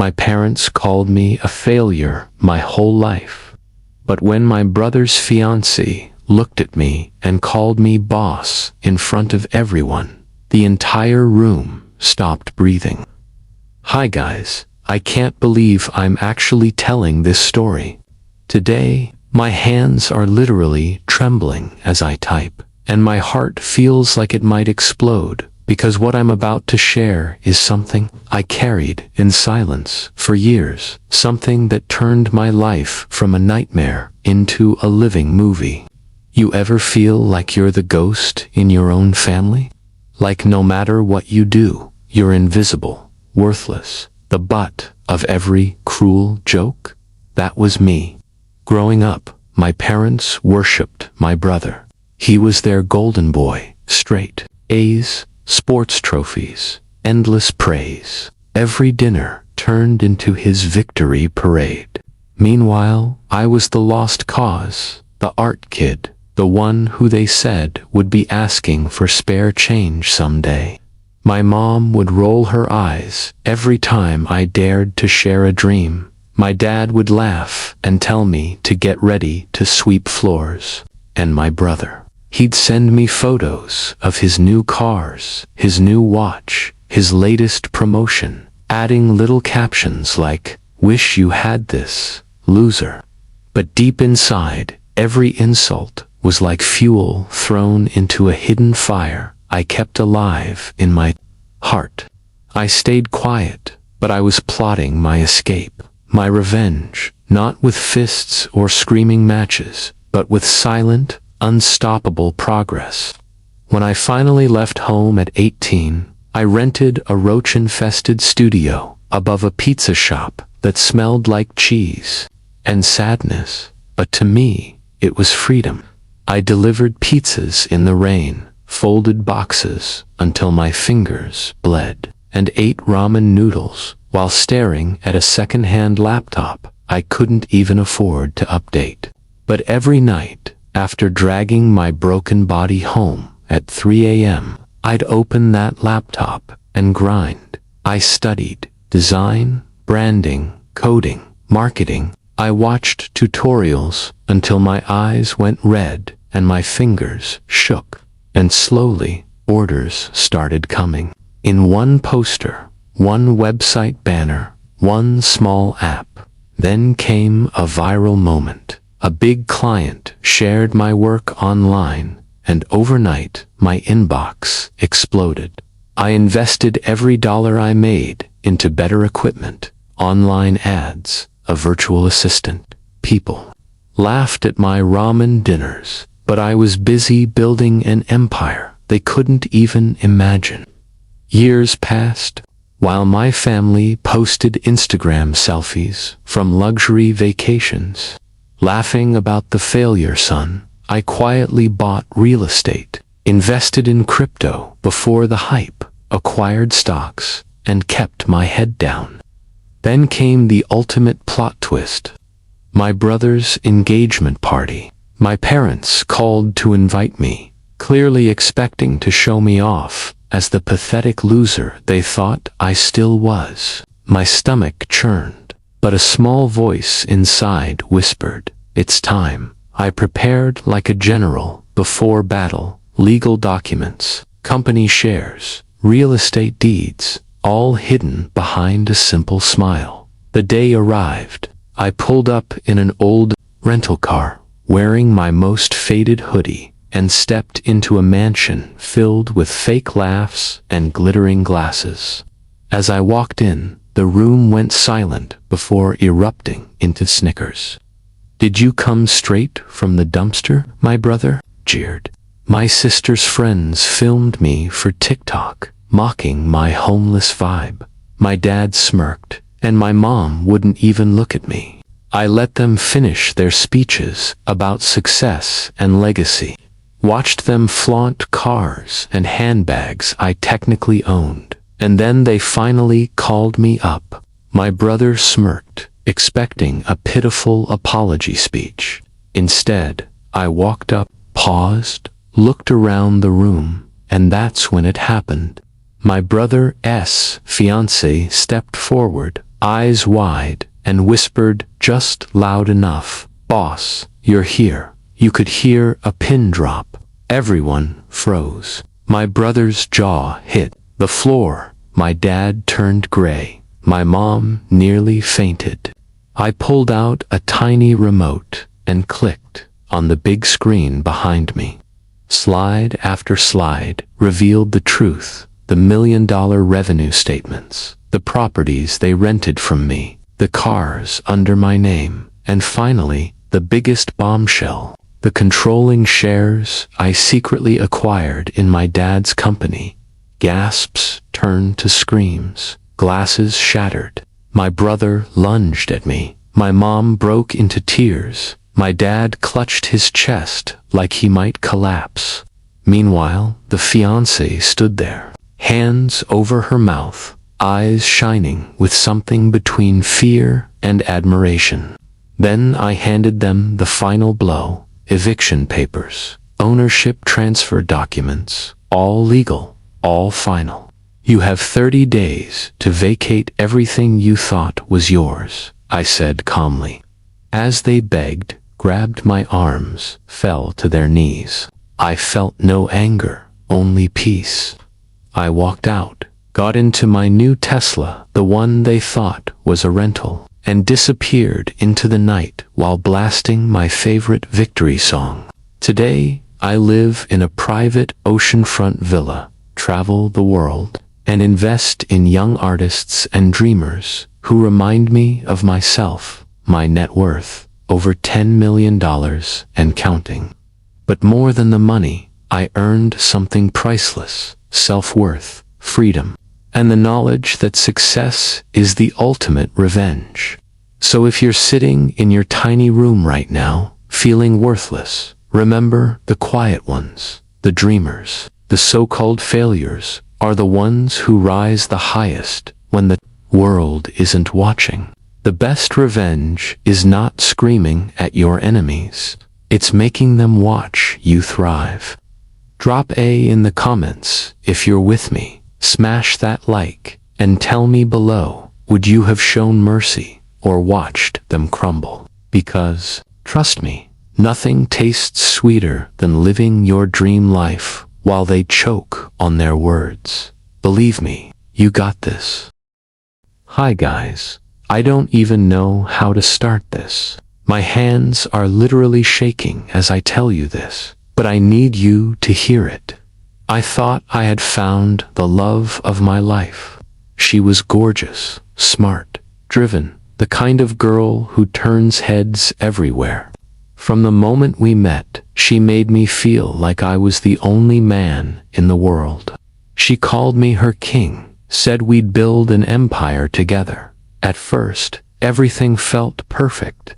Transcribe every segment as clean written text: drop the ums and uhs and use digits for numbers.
My parents called me a failure my whole life. But when my brother's fiancée looked at me and called me boss in front of everyone, the entire room stopped breathing. Hi guys, I can't believe I'm actually telling this story. Today, my hands are literally trembling as I type, and my heart feels like it might explode, because what I'm about to share is something I carried in silence for years, something that turned my life from a nightmare into a living movie. You ever feel like you're the ghost in your own family? Like no matter what you do, you're invisible, worthless, the butt of every cruel joke? That was me. Growing up, my parents worshipped my brother. He was their golden boy, straight A's, sports trophies, endless praise. Every dinner turned into his victory parade. Meanwhile, I was the lost cause, the art kid, the one who they said would be asking for spare change someday. My mom would roll her eyes every time I dared to share a dream. My dad would laugh and tell me to get ready to sweep floors. And my brother, he'd send me photos of his new cars, his new watch, his latest promotion, adding little captions like, "Wish you had this, loser." But deep inside, every insult was like fuel thrown into a hidden fire I kept alive in my heart. I stayed quiet, but I was plotting my escape, my revenge, not with fists or screaming matches, but with silent, unstoppable progress. When I finally left home at 18, I rented a roach-infested studio above a pizza shop that smelled like cheese and sadness, but to me, it was freedom. I delivered pizzas in the rain, folded boxes until my fingers bled, and ate ramen noodles while staring at a second-hand laptop I couldn't even afford to update. But every night, after dragging my broken body home at 3 a.m., I'd open that laptop and grind. I studied design, branding, coding, marketing. I watched tutorials until my eyes went red and my fingers shook. And slowly, orders started coming. In one poster, one website banner, one small app. Then came a viral moment. A big client shared my work online, and overnight, my inbox exploded. I invested every dollar I made into better equipment, online ads, a virtual assistant. People laughed at my ramen dinners, but I was busy building an empire they couldn't even imagine. Years passed, while my family posted Instagram selfies from luxury vacations. Laughing about the failure son, I quietly bought real estate, invested in crypto before the hype, acquired stocks, and kept my head down. Then came the ultimate plot twist. My brother's engagement party. My parents called to invite me, clearly expecting to show me off as the pathetic loser they thought I still was. My stomach churned, but a small voice inside whispered, "It's time." I prepared like a general before battle, legal documents, company shares, real estate deeds, all hidden behind a simple smile. The day arrived. I pulled up in an old rental car, wearing my most faded hoodie, and stepped into a mansion filled with fake laughs and glittering glasses. As I walked in, the room went silent before erupting into snickers. "Did you come straight from the dumpster?" my brother jeered. My sister's friends filmed me for TikTok, mocking my homeless vibe. My dad smirked, and my mom wouldn't even look at me. I let them finish their speeches about success and legacy. Watched them flaunt cars and handbags I technically owned, and then they finally called me up. My brother smirked, expecting a pitiful apology speech. Instead, I walked up, paused, looked around the room, and that's when it happened. My brother's fiancée stepped forward, eyes wide, and whispered just loud enough, "Boss, you're here." You could hear a pin drop. Everyone froze. My brother's jaw hit the floor. My dad turned gray. My mom nearly fainted. I pulled out a tiny remote and clicked on the big screen behind me. Slide after slide revealed the truth, the $1 million revenue statements, the properties they rented from me, the cars under my name, and finally, the biggest bombshell, the controlling shares I secretly acquired in my dad's company. Gasps turned to screams, glasses shattered. My brother lunged at me. My mom broke into tears. My dad clutched his chest like he might collapse. Meanwhile, the fiancée stood there, hands over her mouth, eyes shining with something between fear and admiration. Then I handed them the final blow: eviction papers, ownership transfer documents, all legal, all final. "You have 30 days to vacate everything you thought was yours," I said calmly. As they begged, grabbed my arms, fell to their knees. I felt no anger, only peace. I walked out, got into my new Tesla, the one they thought was a rental, and disappeared into the night while blasting my favorite victory song. Today, I live in a private oceanfront villa, travel the world, and invest in young artists and dreamers who remind me of myself, my net worth, over $10 million and counting. But more than the money, I earned something priceless: self-worth, freedom, and the knowledge that success is the ultimate revenge. So if you're sitting in your tiny room right now, feeling worthless, remember the quiet ones, the dreamers, the so-called failures, are the ones who rise the highest when the world isn't watching. The best revenge is not screaming at your enemies. It's making them watch you thrive. Drop A in the comments if you're with me. Smash that like, and tell me below, would you have shown mercy or watched them crumble? Because, trust me, nothing tastes sweeter than living your dream life while they choke on their words. Believe me, you got this. Hi guys. I don't even know how to start this. My hands are literally shaking as I tell you this, but I need you to hear it. I thought I had found the love of my life. She was gorgeous, smart, driven, the kind of girl who turns heads everywhere. From the moment we met, she made me feel like I was the only man in the world. She called me her king, said we'd build an empire together. At first, everything felt perfect.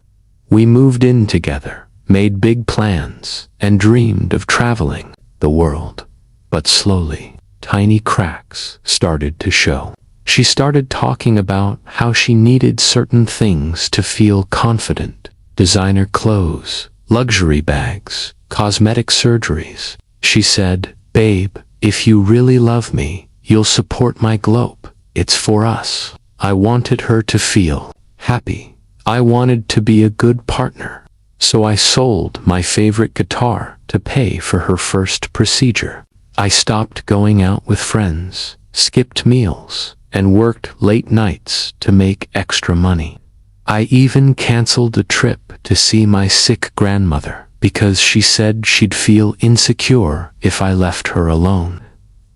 We moved in together, made big plans, and dreamed of traveling the world. But slowly, tiny cracks started to show. She started talking about how she needed certain things to feel confident: designer clothes, luxury bags, cosmetic surgeries. She said, "Babe, if you really love me, you'll support my globe. It's for us." I wanted her to feel happy. I wanted to be a good partner. So I sold my favorite guitar to pay for her first procedure. I stopped going out with friends, skipped meals, and worked late nights to make extra money. I even canceled a trip to see my sick grandmother because she said she'd feel insecure if I left her alone.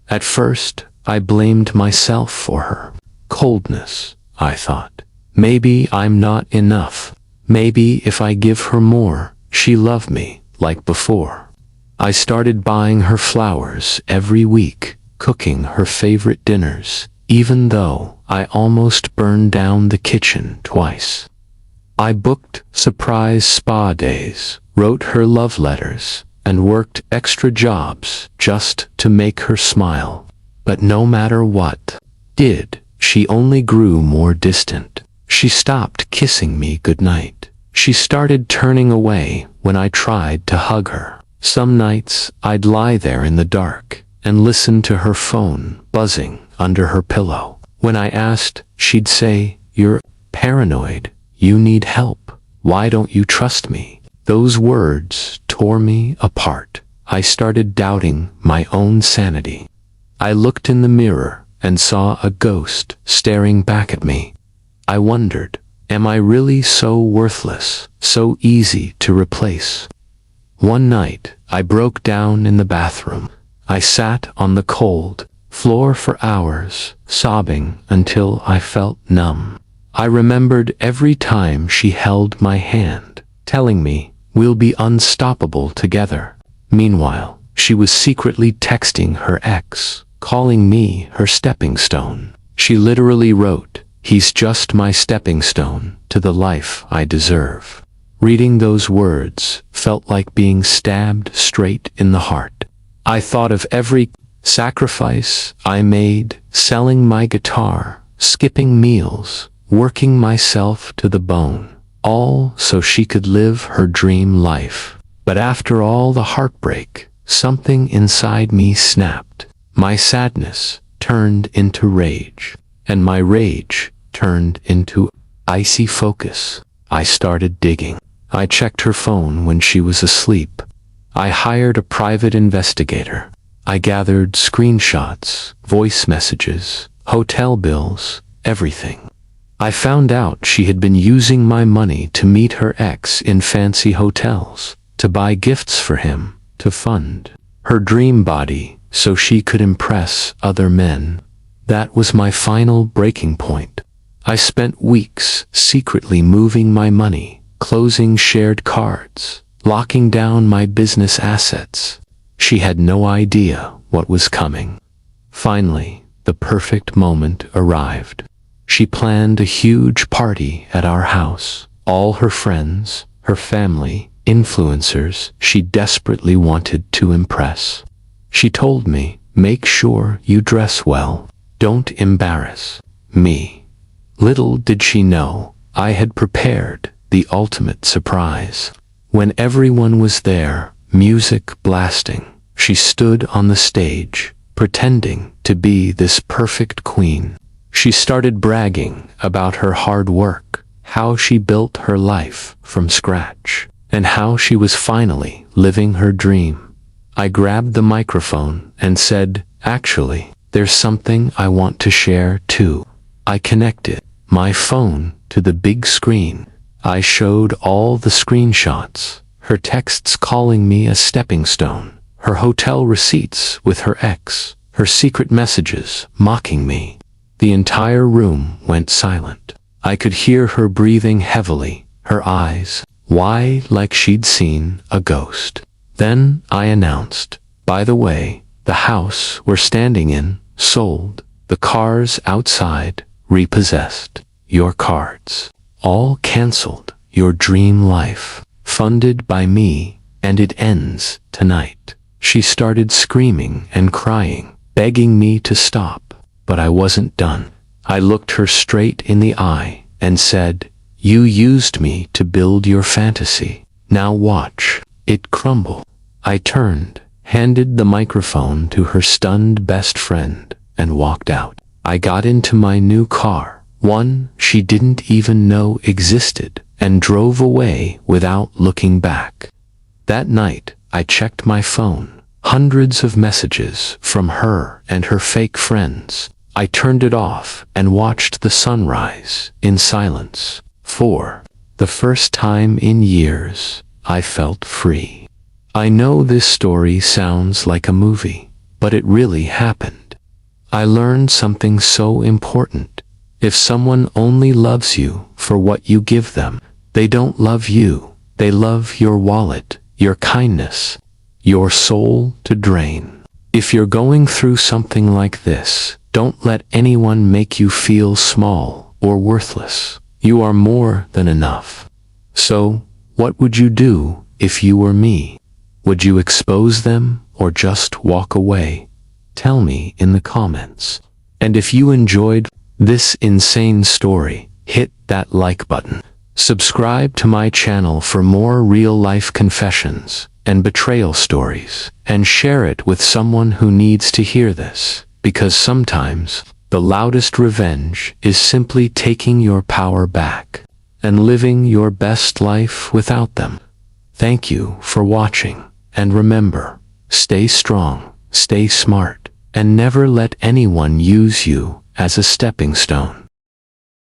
At first, I blamed myself for her. Coldness, I thought. Maybe I'm not enough. Maybe if I give her more, she'll love me like before. I started buying her flowers every week, cooking her favorite dinners, even though I almost burned down the kitchen twice. I booked surprise spa days, wrote her love letters, and worked extra jobs just to make her smile. But no matter what did, she only grew more distant. She stopped kissing me goodnight. She started turning away when I tried to hug her. Some nights I'd lie there in the dark and listen to her phone buzzing under her pillow. When I asked, she'd say, You're paranoid. You need help. Why don't you trust me? Those words tore me apart. I started doubting my own sanity. I looked in the mirror and saw a ghost staring back at me. I wondered, am I really so worthless, so easy to replace? One night, I broke down in the bathroom. I sat on the cold floor for hours, sobbing until I felt numb. I remembered every time she held my hand, telling me, we'll be unstoppable together. Meanwhile, she was secretly texting her ex, calling me her stepping stone. She literally wrote, "He's just my stepping stone to the life I deserve." Reading those words felt like being stabbed straight in the heart. I thought of every sacrifice I made, selling my guitar, skipping meals, working myself to the bone, all so she could live her dream life. But after all the heartbreak, something inside me snapped. My sadness turned into rage, and my rage turned into icy focus. I started digging. I checked her phone when she was asleep. I hired a private investigator. I gathered screenshots, voice messages, hotel bills, everything. I found out she had been using my money to meet her ex in fancy hotels, to buy gifts for him, to fund her dream body so she could impress other men. That was my final breaking point. I spent weeks secretly moving my money, closing shared cards, locking down my business assets. She had no idea what was coming. Finally, the perfect moment arrived. She planned a huge party at our house. All her friends, her family, influencers she desperately wanted to impress. She told me, make sure you dress well. Don't embarrass me. Little did she know, I had prepared the ultimate surprise. When everyone was there, music blasting, she stood on the stage, pretending to be this perfect queen. She started bragging about her hard work, how she built her life from scratch, and how she was finally living her dream. I grabbed the microphone and said, actually, there's something I want to share too. I connected my phone to the big screen. I showed all the screenshots, her texts calling me a stepping stone, her hotel receipts with her ex, her secret messages mocking me. The entire room went silent. I could hear her breathing heavily, her eyes wide like she'd seen a ghost. Then I announced, by the way, the house we're standing in, sold, the cars outside, repossessed, your cards, all canceled, your dream life, funded by me, and it ends tonight. She started screaming and crying, begging me to stop, but I wasn't done. I looked her straight in the eye and said, you used me to build your fantasy. Now watch it crumble. I turned, handed the microphone to her stunned best friend, and walked out. I got into my new car, one she didn't even know existed, and drove away without looking back. That night, I checked my phone. Hundreds of messages from her and her fake friends. I turned it off and watched the sunrise in silence. For the first time in years, I felt free. I know this story sounds like a movie, but it really happened. I learned something so important. If someone only loves you for what you give them, they don't love you. They love your wallet, your kindness, your soul to drain. If you're going through something like this, don't let anyone make you feel small or worthless. You are more than enough. So, what would you do if you were me? Would you expose them or just walk away? Tell me in the comments. And if you enjoyed this insane story, hit that like button. Subscribe to my channel for more real-life confessions and betrayal stories, and share it with someone who needs to hear this, because sometimes The loudest revenge is simply taking your power back and living your best life without them. Thank you for watching, and remember, stay strong, stay smart, and never let anyone use you as a stepping stone.